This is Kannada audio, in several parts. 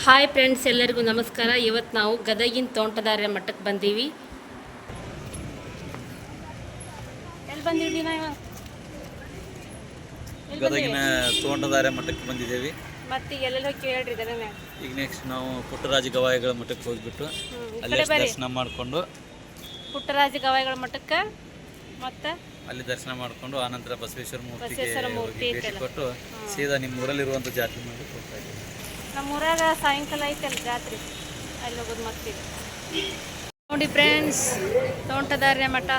ಹಾಯ್ ಫ್ರೆಂಡ್ಸ್, ಎಲ್ಲರಿಗೂ ನಮಸ್ಕಾರ. ಇವತ್ತು ನಾವು ಗದಗಿನ ತೋಂಟದಾರ್ಯ ಮಠಕ್ಕೆ ಬಂದೀವಿ. ಎಲ್ಲಿ ಬಂದಿದ್ದೀವಿ ನಾವು? ಗದಗಿನ ತೋಂಟದಾರ್ಯ ಮಠಕ್ಕೆ ಬಂದಿದ್ದೇವೆ. ಮತ್ತೆ ಎಲ್ಲೆಲ್ಲ ಹೋಗಿ ಕೇಳ್ರಿ ಗದಗ. ಈಗ ನೆಕ್ಸ್ಟ್ ನಾವು ಪುಟ್ಟರಾಜ ಗವಾಯಿಗಳ ಮಠಕ್ಕೆ ಹೋಗ್ಬಿಟ್ಟು ಅಲ್ಲಿ ದರ್ಶನ ಮಾಡಿಕೊಂಡು ಪುಟ್ಟರಾಜ ಗವಾಯಿಗಳ ಮಠಕ್ಕೆ ಮತ್ತೆ ಅಲ್ಲಿ ದರ್ಶನ ಮಾಡಿಕೊಂಡು ಆನಂತರ ಬಸವೇಶ್ವರ ಮೂರ್ತಿಗೆ ಭೇಟಿ ಕೊಟ್ಟು ಸೀದಾ ನಿಮ್ಮ ಊರಲ್ಲಿರುವಂಥ ಜಾತ್ರೆ ಮಾಡಿ ಹೋಗ್ತಾ ಇದ್ದೀವಿ. ನಮ್ಮೂರಾಗ ಸಾಯಂಕಾಲ ಐತಲ್ಲ ಜಾತ್ರೆ, ಅಲ್ಲಿ ಹೋಗೋದು ಮತ್ತೆ. ನೋಡಿ ಫ್ರೆಂಡ್ಸ್, ತೋಂಟದಾರ್ಯ ಮಠ.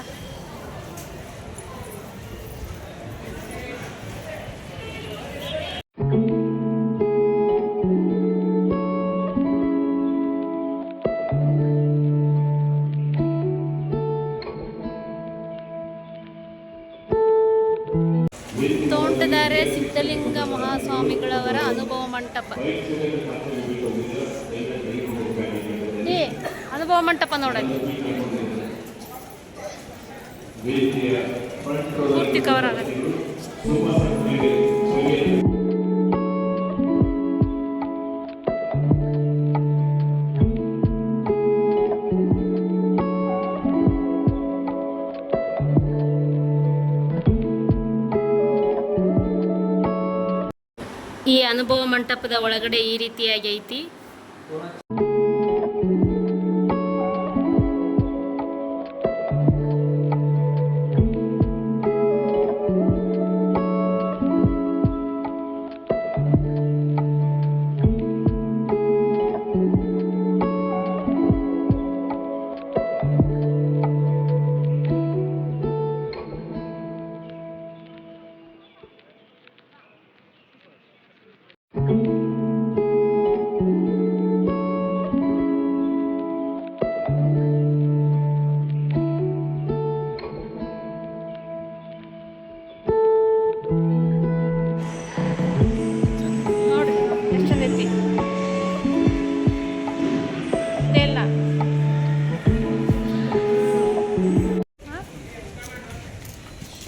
ತೋಂಟದಾರ್ಯ ಸಿದ್ಧಲಿಂಗ ಮಹಾಸ್ವಾಮಿಗಳವರ ಅನುಭವ ಮಂಟಪ. ಅನುಭವ ಮಂಟಪ ನೋಡಲ್ಲಿ ಪೂರ್ತಿ ಕವರ್ ಆಗುತ್ತೆ. ಈ ಅನುಭವ ಮಂಟಪದ ಒಳಗಡೆ ಈ ರೀತಿಯಾಗಿ ಐತಿ.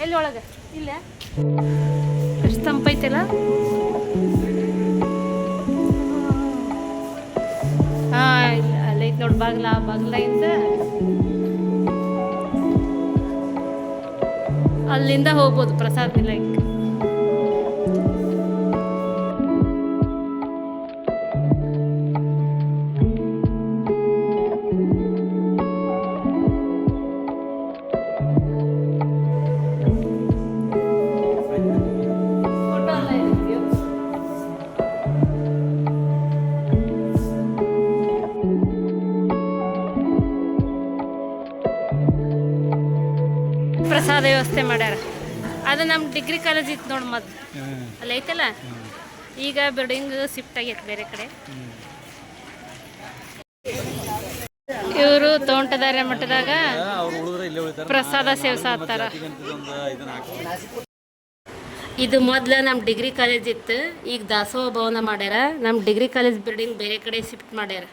ಎಲ್ಲಿ ಒಳಗೆ ಇಲ್ಲ ಎಷ್ಟು ತಂಪೈತಲ್ಲ. ಇಲ್ಲ ಅಲ್ಲೈತೆ ನೋಡಿ ಬಾಗ್ಲಿಂದ ಅಲ್ಲಿಂದ ಹೋಗ್ಬೋದು ಪ್ರಸಾದ ನಿಲಯಕ್ಕೆ. ಪ್ರಸಾದ ವ್ಯವಸ್ಥೆ ಮಾಡ್ಯಾರ. ಅದು ನಮ್ಮ ಡಿಗ್ರಿ ಕಾಲೇಜ್ ಇತ್ತು ನೋಡಿ ಮೊದಲು, ಅಲ್ಲಿ ಐತಲ್ಲ. ಈಗ ಬಿಲ್ಡಿಂಗ್ ಶಿಫ್ಟ್ ಆಗೈತೆ ಬೇರೆ ಕಡೆ. ಇವರು ತೋಂಟದಾರ್ಯ ಮಠದಾಗ ಪ್ರಸಾದ ಸೇವಿಸಾತ್ತಾರ. ಇದು ಮೊದಲು ನಮ್ಮ ಡಿಗ್ರಿ ಕಾಲೇಜ್ ಇತ್ತು, ಈಗ ದಾಸೋಹ ಭವನ ಮಾಡ್ಯಾರ. ನಮ್ಮ ಡಿಗ್ರಿ ಕಾಲೇಜ್ ಬಿಲ್ಡಿಂಗ್ ಬೇರೆ ಕಡೆ ಶಿಫ್ಟ್ ಮಾಡ್ಯಾರ.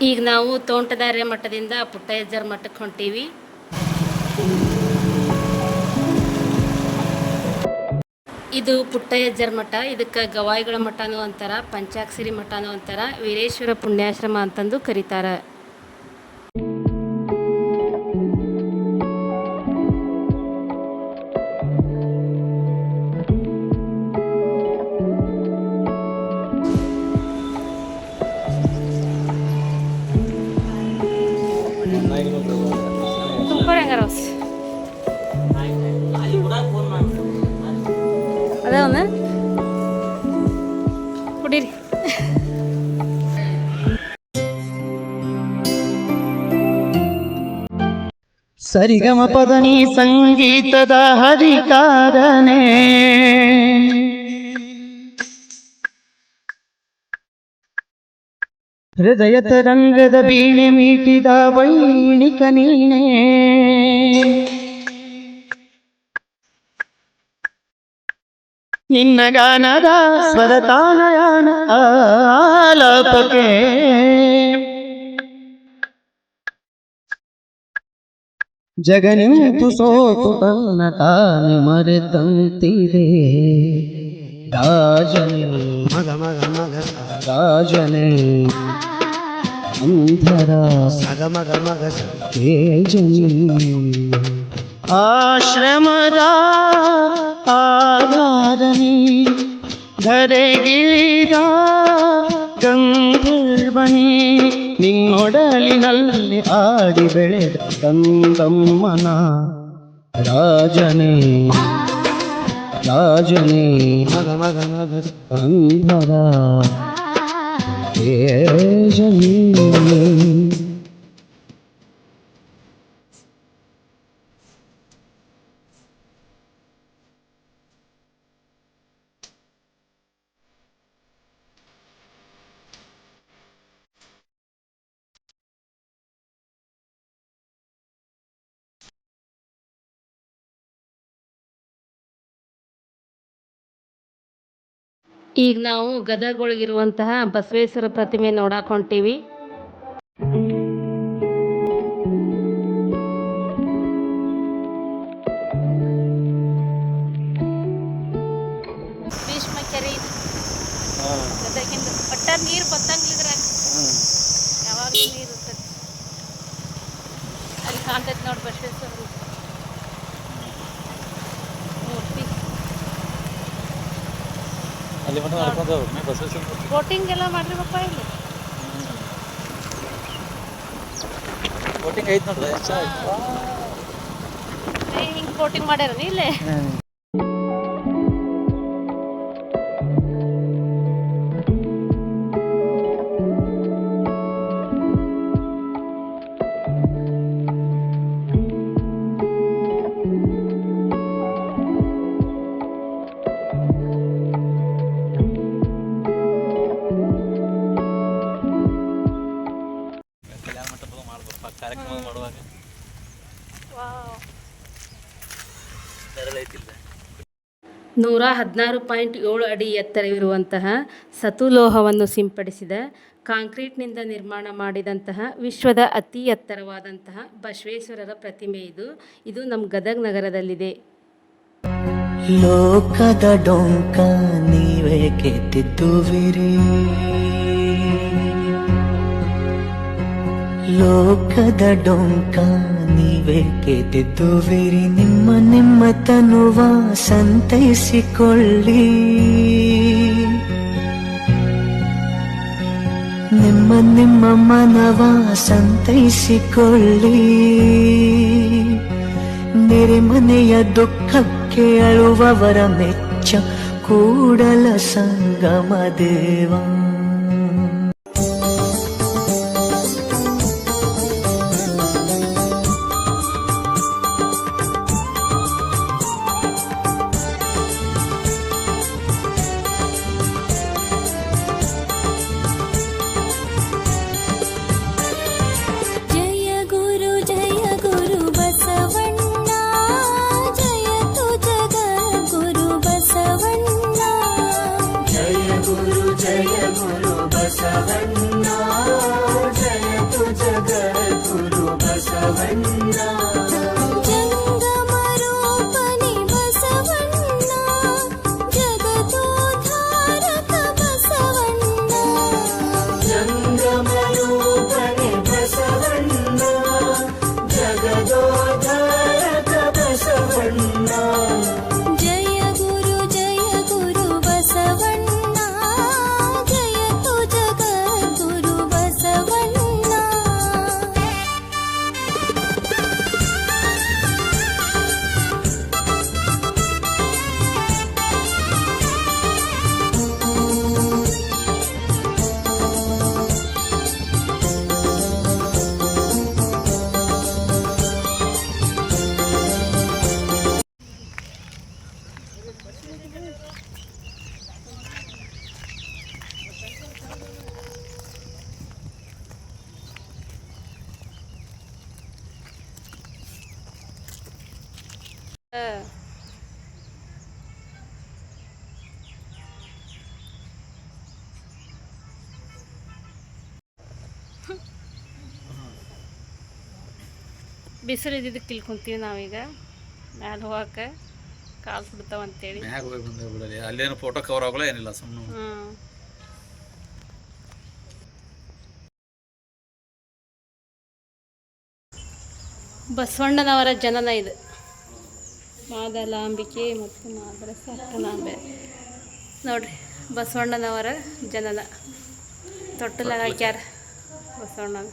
ಈಗ ನಾವು ತೋಂಟದಾರ್ಯ ಮಠದಿಂದ ಪುಟ್ಟಯ್ಯಜ್ಜರ ಮಠಕ್ಕೆ ಹೊಂಟೀವಿ. ಇದು ಪುಟ್ಟಯ್ಯಜ್ಜರ ಮಠ. ಇದಕ್ಕೆ ಗವಾಯಿಗಳ ಮಠನೂ ಅಂತಾರ, ಪಂಚಾಕ್ಷರಿ ಮಠನೂ ಅಂತಾರ, ವೀರೇಶ್ವರ ಪುಣ್ಯಾಶ್ರಮ ಅಂತಂದು ಕರೀತಾರ. ಅದಾವನ ಕುಡೀರಿ. ಸರಿಗಮ ಪದನಿ ಸಂಗೀತದ ಹರಿಕಾರನೇ, ಹೃದಯ ತರಂಗದ ಬೀಣೆ ಮೀಟಿದ ವೈಣಿಕ ನೀನೇ. ನಿನ್ನ ಗಾನದ ಸ್ವರತಾನಯಾನ ಆಲಾಪಕ್ಕೆ ಜಗನಿಂತು ಸೋತು ತನ್ನ ತಾನು ಮರೆತಂತಿದೆ ರಾಜನೇ ಮಗ ಮಗ ಮಗ ರಾಜನೇ ಅಂಧರ ಮಗ ಮಗ ಮಗ ತೇಜನಿ ಆಶ್ರಮದ ಆಧಾರನಿ ಧರೆಗಿಳಿದ ಗಂಧರ್ವನಿ ನಿನ್ನೊಡಲಿನಲ್ಲಿ ಆಡಿ ಬೆಳೆದ ಕಂದಮ್ಮನ ರಾಜನೇ ರಾಜನೇ ಮಗ ಮಗ ಮಗ ಅಂಧರ ತೇಜನಿ ಈಗ ನಾವು ಗದಗೊಳಗಿರುವಂತಹ ಬಸವೇಶ್ವರ ಪ್ರತಿಮೆ ನೋಡಾಕ್ ಹೊಂಟೀವಿ. ಭೀಷ್ಮ ಕೆರೆ ಇದು. ಗದಗಿಂದ ಒಟ್ಟ ನೀರು ಬತ್ತಂಗಿದ್ರ ಯಾವಾಗಲೂ ನೀರು ಇರ್ತೈತಿ. ಅಲ್ಲಿ ಕಾಣ್ತೈತಿ ನೋಡಿ ಬಸವೇಶ್ವರ ಮೂರ್ತಿ. ಅಲ್ಲಿ ಮಟ್ಟ ನಡ್ಕೊಂಡು ಹೋಗ್ಬೇಕು ಬಸವೇಶ್ವರ ಮೂರ್ತಿ. ಬೋಟಿಂಗ್ ಎಲ್ಲ ಮಾಡ್ರಿವಪ್ಪ ಇಲ್ಲಿ. ಬೋಟಿಂಗ್ ಐತೆ ನೋಡ್ರಿ ಹಿಂಗೆ ಬೋಟಿಂಗ್ ಮಾಡ್ಯಾರ ಇಲ್ಲೇ. ಕಾರ್ಯಕ್ರಮ ಮಾಡುವಾಗ 116.7 ಅಡಿ ಎತ್ತರವಿರುವಂತಹ ಸತುಲೋಹವನ್ನು ಸಿಂಪಡಿಸಿದ ಕಾಂಕ್ರೀಟ್ನಿಂದ ನಿರ್ಮಾಣ ಮಾಡಿದಂತಹ ವಿಶ್ವದ ಅತಿ ಎತ್ತರವಾದಂತಹ ಬಸವೇಶ್ವರರ ಪ್ರತಿಮೆ ಇದು ನಮ್ಮ ಗದಗ ನಗರದಲ್ಲಿದೆ. ಲೋಕದ ಡೊಂಕ ನೀವೇ ಕೆತ್ತಿದ್ದುವಿರಿ, ಲೋಕದ ಡೊಂಕ ನೀವೇ ಕೆತ್ತಿದ್ದುವಿರಿ, ನಿಮ್ಮ ನಿಮ್ಮ ತನುವ ಸಂತೈಸಿಕೊಳ್ಳಿ, ನಿಮ್ಮ ನಿಮ್ಮ ಮನವ ಸಂತೈಸಿಕೊಳ್ಳಿ, ನೆರೆಮನೆಯ ದುಃಖಕ್ಕೆ ಅಳುವವರ ಮೆಚ್ಚ ಕೂಡಲ ಸಂಗಮ ದೇವ. ಬಿಸಿಲು ಇದ್ದಿದ್ದಕ್ಕೆ ಇಲ್ಲಿ ಕುಂತೀವಿ ನಾವೀಗ ಮ್ಯಾಲೆ ಹೋಗಕ್ಕೆ ಕಾಲು ಸುಡ್ತಾವ ಅಂತೇಳಿ. ಮ್ಯಾಗ ಹೋಗಿ ಬಂದ ಬಿಡಲಿ, ಅಲ್ಲೇನು ಫೋಟೋ ಕವರ್ ಆಗೋಲ್ಲ ಏನಿಲ್ಲ ಸುಮ್ಮನೆ. ಬಸವಣ್ಣನವರ ಜನನ ಇದು. ಮಾದಲಾಂಬಿಕೆ ಮತ್ತು ಮಾದರಸ ಅಕ್ಕನಾಂಬೆ ನೋಡ್ರಿ, ಬಸವಣ್ಣನವರ ಜನನ ತೊಟ್ಟಲಾಗ ಹಾಕ್ಯಾರ ಬಸವಣ್ಣನ.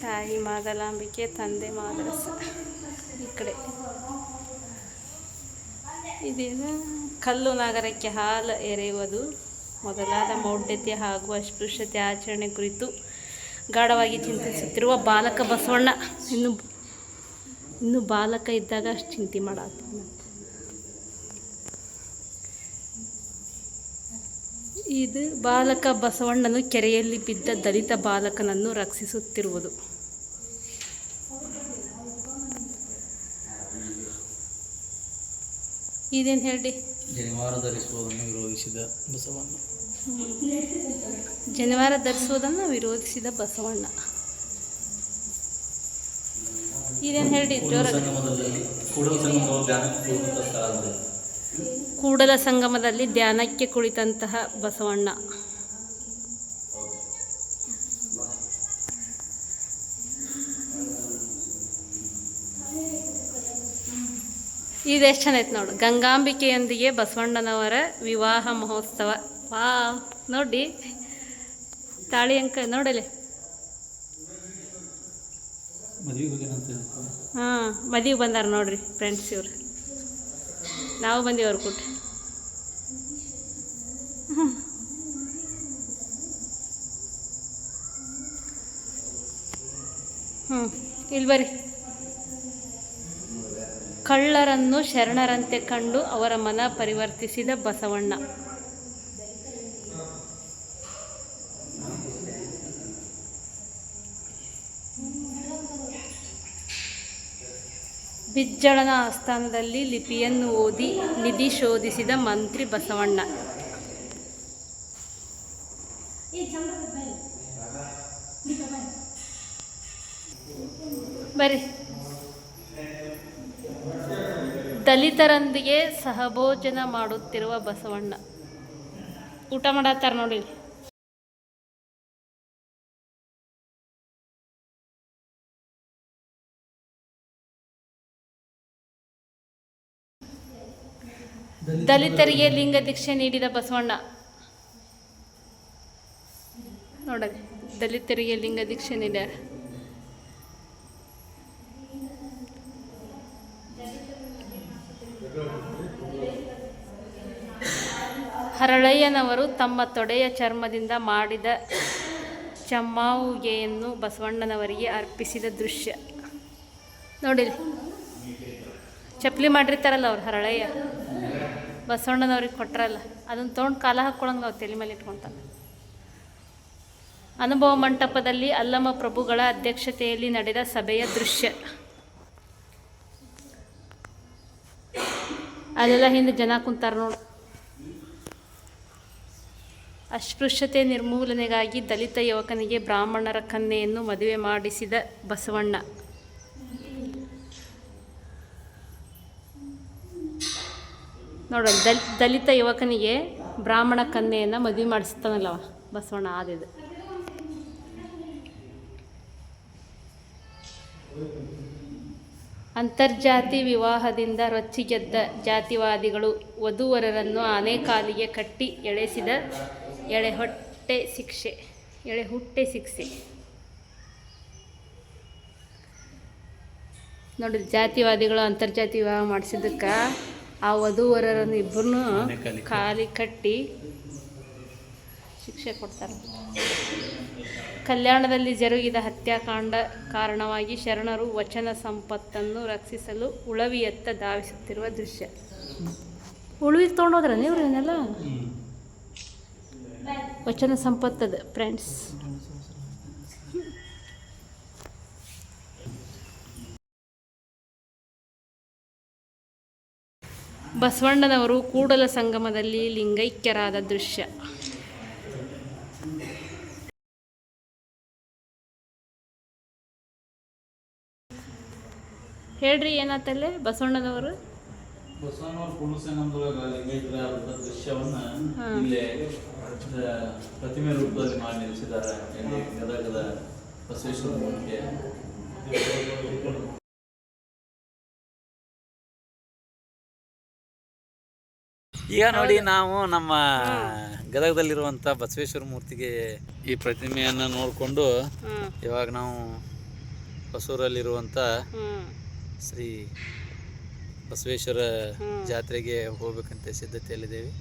ತಾಯಿ ಮಾದಲಾಂಬಿಕೆ, ತಂದೆ ಮಾದರಸ. ಈ ಕಡೆ ಇದೇನು ಕಲ್ಲು ನಾಗರಕ್ಕೆ ಹಾಲು ಎರೆಯುವುದು ಮೊದಲಾದ ಮೌಢ್ಯತೆ ಹಾಗೂ ಅಸ್ಪೃಶ್ಯತೆ ಆಚರಣೆ ಕುರಿತು ಗಾಢವಾಗಿ ಚಿಂತಿಸುತ್ತಿರುವ ಬಾಲಕ ಬಸವಣ್ಣ. ಇನ್ನು ಬಾಲಕ ಇದ್ದಾಗ ಅಷ್ಟು ಚಿಂತೆ ಮಾಡತ್ತ. ಇದು ಬಾಲಕ ಬಸವಣ್ಣನು ಕೆರೆಯಲ್ಲಿ ಬಿದ್ದ ದಲಿತ ಬಾಲಕನನ್ನು ರಕ್ಷಿಸುತ್ತಿರುವುದು. ಇದೇನು ಹೇಳಿ? ಜನಿವಾರ ಧರಿಸುವುದನ್ನು ವಿರೋಧಿಸಿದ ಬಸವಣ್ಣ. ಜನಿವಾರ ಧರಿಸುವುದನ್ನು ವಿರೋಧಿಸಿದ ಬಸವಣ್ಣ. ಇದೇನು ಹೇಳಿ? ಕೂಡಲ ಸಂಗಮದಲ್ಲಿ ಧ್ಯಾನಕ್ಕೆ ಕುಳಿತಂತಹ ಬಸವಣ್ಣ. ಇದೆಷ್ಟು ಚೆನ್ನಾಯ್ತು ನೋಡು. ಗಂಗಾಂಬಿಕೆಯೊಂದಿಗೆ ಬಸವಣ್ಣನವರ ವಿವಾಹ ಮಹೋತ್ಸವ. ವಾ ನೋಡಿ, ತಾಳಿ ಅಂಕ ನೋಡಲಿ. ಹಾಂ, ಮದುವೆ ಬಂದಾರ ನೋಡ್ರಿ ಫ್ರೆಂಡ್ಸ್ ಇವ್ರು. ನಾವು ಬಂದೀವಿ ಅವ್ರ ಕೂಟ. ಇಲ್ಲಿ ಬರ್ರಿ. ಕಳ್ಳರನ್ನು ಶರಣರಂತೆ ಕಂಡು ಅವರ ಮನ ಪರಿವರ್ತಿಸಿದ ಬಸವಣ್ಣ. ಬಿಜ್ಜಳನ ಆಸ್ಥಾನದಲ್ಲಿ ಲಿಪಿಯನ್ನು ಓದಿ ನಿಧಿ ಶೋಧಿಸಿದ ಮಂತ್ರಿ ಬಸವಣ್ಣ. ಬರ್ರಿ. ದಲಿತರೊಂದಿಗೆ ಸಹಭೋಜನ ಮಾಡುತ್ತಿರುವ ಬಸವಣ್ಣ. ಊಟ ಮಾಡತ್ತಾರ ನೋಡಿ. ದಲಿತರಿಗೆ ಲಿಂಗ ದೀಕ್ಷೆ ನೀಡಿದ ಬಸವಣ್ಣ. ನೋಡಲಿ, ದಲಿತರಿಗೆ ಲಿಂಗ ದೀಕ್ಷೆ ನೀಡ್ಯಾರ. ಹರಳಯ್ಯನವರು ತಮ್ಮ ತೊಡೆಯ ಚರ್ಮದಿಂದ ಮಾಡಿದ ಚಮ್ಮಾವುಗೆಯನ್ನು ಬಸವಣ್ಣನವರಿಗೆ ಅರ್ಪಿಸಿದ ದೃಶ್ಯ ನೋಡಿರಿ. ಚಪ್ಪಲಿ ಮಾಡಿರ್ತಾರಲ್ಲ ಅವ್ರು, ಹರಳಯ್ಯ ಬಸವಣ್ಣನವ್ರಿಗೆ ಕೊಟ್ರಲ್ಲ, ಅದನ್ನು ತೊಗೊಂಡು ಕಾಲ ಹಾಕ್ಕೊಳಂಗೆ ನಾವು ತಲೆ ಮೇಲೆ ಇಟ್ಕೊತಾನೆ. ಅನುಭವ ಮಂಟಪದಲ್ಲಿ ಅಲ್ಲಮ ಪ್ರಭುಗಳ ಅಧ್ಯಕ್ಷತೆಯಲ್ಲಿ ನಡೆದ ಸಭೆಯ ದೃಶ್ಯ. ಅಲ್ಲೆಲ್ಲ ಹಿಂದೆ ಜನ ಕುಂತಾರ ನೋಡು. ಅಸ್ಪೃಶ್ಯತೆ ನಿರ್ಮೂಲನೆಗಾಗಿ ದಲಿತ ಯುವಕನಿಗೆ ಬ್ರಾಹ್ಮಣರ ಕನ್ಯೆಯನ್ನು ಮದುವೆ ಮಾಡಿಸಿದ ಬಸವಣ್ಣ. ನೋಡೋಣ, ದಲಿತ ಯುವಕನಿಗೆ ಬ್ರಾಹ್ಮಣ ಕನ್ಯೆಯನ್ನು ಮದುವೆ ಮಾಡಿಸ್ತಾನಲ್ಲವ ಬಸವಣ್ಣ. ಆದಿದು ಅಂತರ್ಜಾತಿ ವಿವಾಹದಿಂದ ರೊಚ್ಚಿಗೆದ್ದ ಜಾತಿವಾದಿಗಳು ವಧೂವರರನ್ನು ಆನೆಕಾಲಿಗೆ ಕಟ್ಟಿ ಎಳೆಸಿದ ಎಳೆಹುಟ್ಟೆ ಶಿಕ್ಷೆ ನೋಡಿ. ಜಾತಿವಾದಿಗಳು ಅಂತರ್ಜಾತಿ ವಿವಾಹ ಮಾಡಿಸಿದ್ದಕ್ಕೆ ಆ ವಧೂವರರನ್ನು ಇಬ್ಬರನ್ನು ಕಾಲಿ ಕಟ್ಟಿ ಶಿಕ್ಷೆ ಕೊಡ್ತಾರೆ. ಕಲ್ಯಾಣದಲ್ಲಿ ಜರುಗಿದ ಹತ್ಯಾಕಾಂಡ ಕಾರಣವಾಗಿ ಶರಣರು ವಚನ ಸಂಪತ್ತನ್ನು ರಕ್ಷಿಸಲು ಉಳವಿಯತ್ತ ಧಾವಿಸುತ್ತಿರುವ ದೃಶ್ಯ. ಉಳುವಿಗೆ ತೊಗೊಂಡೋದ್ರ ನೀವು ಏನೆಲ್ಲ ವಚನ ಸಂಪತ್ತದ ಫ್ರೆಂಡ್ಸ್. ಬಸವಣ್ಣನವರು ಕೂಡಲ ಸಂಗಮದಲ್ಲಿ ಲಿಂಗೈಕ್ಯರಾದ ದೃಶ್ಯ. ಹೇಳ್ರಿ ಏನಾತಲ್ಲೇ ಬಸವಣ್ಣನವರು ಬಸವಣ್ಣವ್ರ ಪೂರ್ಣಸಂಗಮದೊಳಗ ಲಿಂಗೈಕ್ಯರ ಹಬ್ಬದ ದೃಶ್ಯವನ್ನ ಇಲ್ಲೇ ಪ್ರತಿಮೆ ರೂಪದಲ್ಲಿ ಮಾಡಿ ನಿಲ್ಲಿಸಿದ್ದಾರೆ ಇಲ್ಲಿ ಗದಗದ ಬಸವೇಶ್ವರ ಮೂರ್ತಿಗೆ. ಈಗ ನೋಡಿ ನಾವು ನಮ್ಮ ಗದಗದಲ್ಲಿರುವಂಥ ಬಸವೇಶ್ವರ ಮೂರ್ತಿಗೆ ಈ ಪ್ರತಿಮೆಯನ್ನು ನೋಡಿಕೊಂಡು ಇವಾಗ ನಾವು ಹೊಸೂರಲ್ಲಿರುವಂಥ ಶ್ರೀ ಬಸವೇಶ್ವರ ಜಾತ್ರೆಗೆ ಹೋಗ್ಬೇಕಂತ ಸಿದ್ಧತೆಯಲ್ಲಿದ್ದೇವೆ.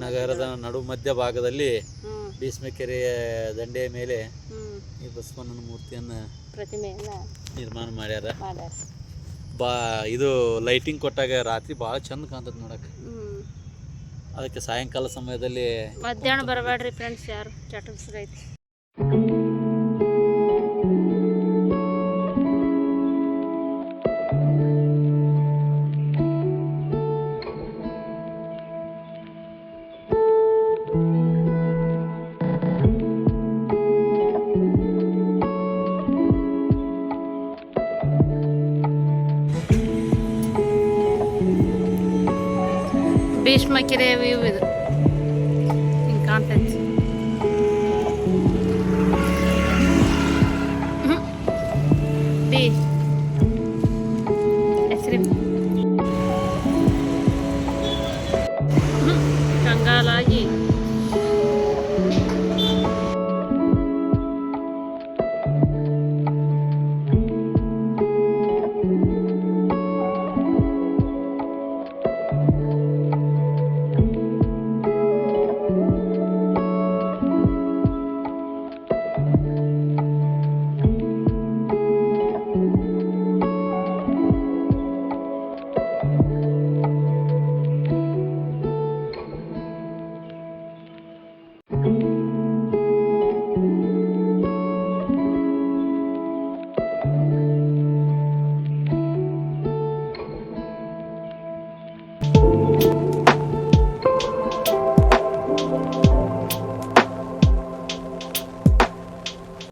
ನಗರದ ನಡು ಮಧ್ಯ ಭಾಗದಲ್ಲಿ ಭೀಷ್ಮಕೆರೆಯ ದಂಡೆಯ ಮೇಲೆ ಈ ಬಸವಣ್ಣನ ಮೂರ್ತಿಯನ್ನು ನಿರ್ಮಾಣ ಮಾಡ್ಯಾರ. ಇದು ಲೈಟಿಂಗ್ ಕೊಟ್ಟಾಗ ರಾತ್ರಿ ಭಾಳ ಚಂದ ಕಾಣ್ತದೆ ನೋಡಕ್ಕೆ. ಅದಕ್ಕೆ ಸಾಯಂಕಾಲ ಸಮಯದಲ್ಲಿ ಮಧ್ಯಾಹ್ನ ಬರಬೇಡ್ರಿ ಫ್ರೆಂಡ್ಸ್, ಯಾರು ಚಟುಸ್ರೈತಿ. ಭೀಷ್ಮಕೆರೆಯ ವ್ಯೂ ಇದು.